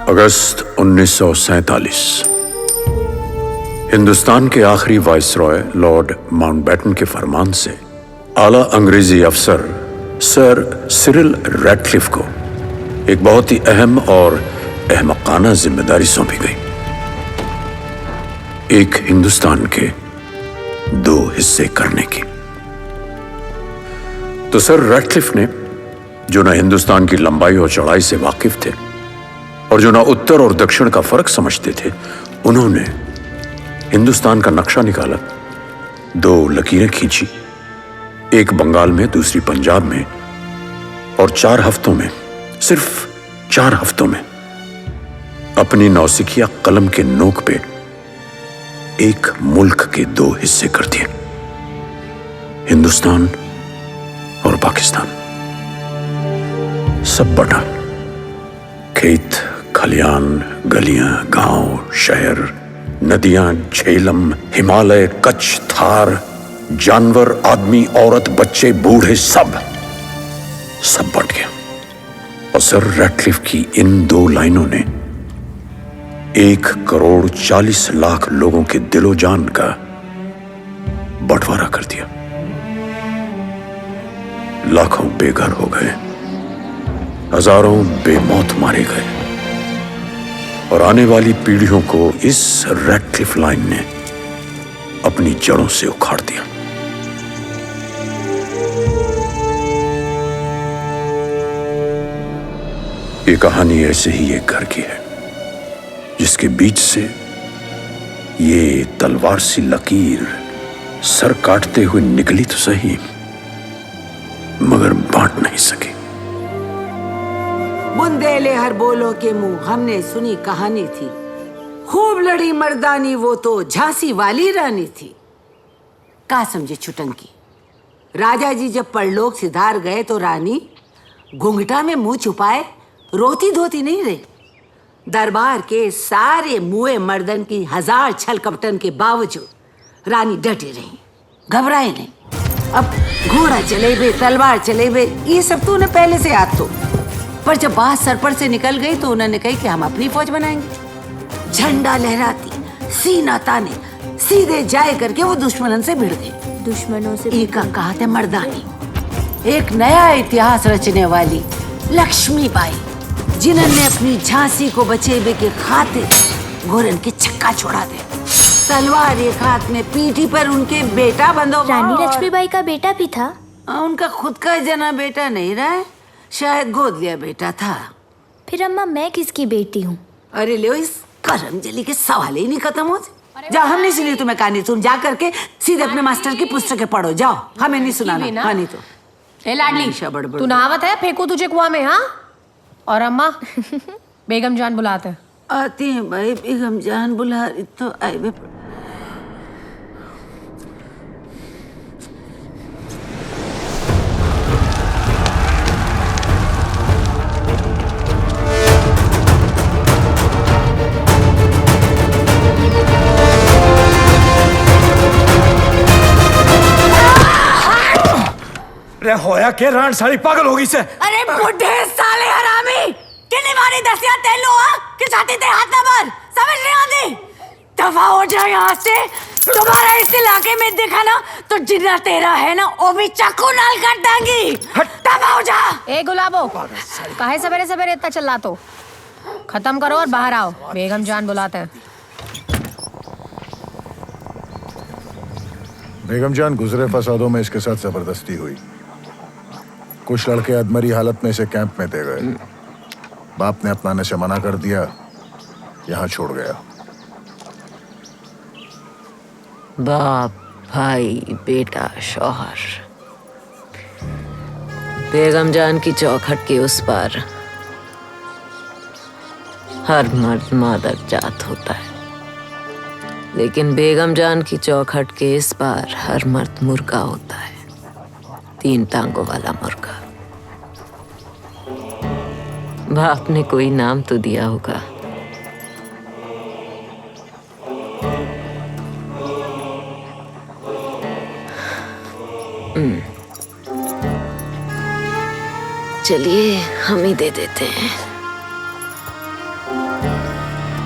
अगस्त 1947 हिंदुस्तान के आखिरी viceroy Lord Mountbatten के फरमान से आला अंग्रेजी अफसर सर सिरिल रैडक्लिफ को एक बहुत ही अहम और अहमकाना जिम्मेदारी सौंपी गई। एक हिंदुस्तान के दो हिस्से करने की। तो सर रैडक्लिफ ने, जो ना हिंदुस्तान की लंबाई और चौड़ाई से वाकिफ थे और जो ना उत्तर और दक्षिण का फर्क समझते थे, उन्होंने हिंदुस्तान का नक्शा निकाला, दो लकीरें खींची, एक बंगाल में, दूसरी पंजाब में, और 4 हफ्तों में, सिर्फ 4 हफ्तों में अपनी नौसिखिया कलम के नोक पे एक मुल्क के 2 हिस्से कर दिए, हिंदुस्तान और पाकिस्तान। सब बटा, खेत खलियान, गलियां, गांव, शहर, नदियां, झेलम, हिमालय, कच्छ, थार, जानवर, आदमी, औरत, बच्चे, बूढ़े, सब बट गया। और सर रैडक्लिफ की इन 2 लाइनों ने 1,40,00,000 लोगों के दिलो जान का बंटवारा कर दिया। लाखों बेघर हो गए, हजारों बेमौत मारे गए, और आने वाली पीढ़ियों को इस रैडक्लिफ लाइन ने अपनी जड़ों से उखाड़ दिया। ये कहानी ऐसे ही एक घर की है, जिसके बीच से ये तलवार सी लकीर सर काटते हुए निकली तो सही, मगर बांट नहीं सकी। बुंदेले हर बोलो के मुंह, हमने सुनी कहानी थी, खूब लड़ी मर्दानी वो तो झांसी वाली रानी थी। का समझे छुटंकी, राजा जी जब परलोक सिधार गए तो रानी घूंघटा में मुंह छुपाए रोती धोती नहीं रही। दरबार के सारे मुए मर्दन की 1000 छल कपटन के बावजूद रानी डटी रही, घबराए नहीं। अब घोड़ा चले बे, तलवार चले बे, ये सब तो उन्हें पहले से याद तो, पर जब बात सर पर से निकल गई तो उन्होंने कही कि हम अपनी फौज बनाएंगे। झंडा लहराती, सीना ताने, सीधे जाए करके वो दुश्मनन से भिड़ गए। दुश्मनों से एक कहा थे मर्दानी, एक नया इतिहास रचने वाली लक्ष्मीबाई, जिन्होंने अपनी झांसी को बचेबे के खातिर घोरन के चक्का छोड़ा दे। तलवार एक हाथ में, पीठी पर उनके बेटा बंदो। रानी लक्ष्मीबाई का बेटा भी था? उनका खुद का जना बेटा नहीं रहा है, शायद गोद लिया बेटा था। फिर अम्मा मैं किसकी बेटी हूँ? अरे ले, इस करमजली के सवाल ही नहीं खत्म होते। जाओ, हमने सुनी तुम्हें कहानी, तुम जा करके सीधे अपने मास्टर की पुस्तकें पढ़ो, जाओ, हमें नहीं सुनाना कहानी। तो ए लाडली, तू नहावत है, फेंकू तुझे कुआं में? हाँ। और अम्मा बेगम जान बुलाते हैं। आती हैं भाई, बेगम जान बुला रही तो आए बे। रे होया के रान साली पागल होगी से। अरे बुढ़े साले हरामी, कितनी बारी दसिया तेलो कि छाती ते हाथ ना मार, समझ नहीं आती? दफा हो जा यहाँ से, दोबारा इस इलाके में दिखा ना तो जिन्ना तेरा है ना वो भी चाकू नाल काट देंगी। दफा हो जा। ए गुलाबो, काहे सवेरे सवेरे इतना चिल्ला तो? खत्म करो और बाहर आओ, बेगम जान बुलाते हैं। बेगम जान गुजरे फसादों में इसके साथ जबरदस्ती हुई। कुछ लड़के अधमरी हालत में इसे कैंप में दे गए। बाप ने अपनाने से मना कर दिया, यहाँ छोड़ गया। बाप, भाई, बेटा, शौहर, बेगम जान की चौखट के उस पार हर मर्द मादक जात होता है, लेकिन बेगम जान की चौखट के इस पार हर मर्द मुर्गा होता है, 3 टांगों वाला मुर्गा। बाप ने कोई नाम तो दिया होगा। चलिए हम ही दे देते हैं।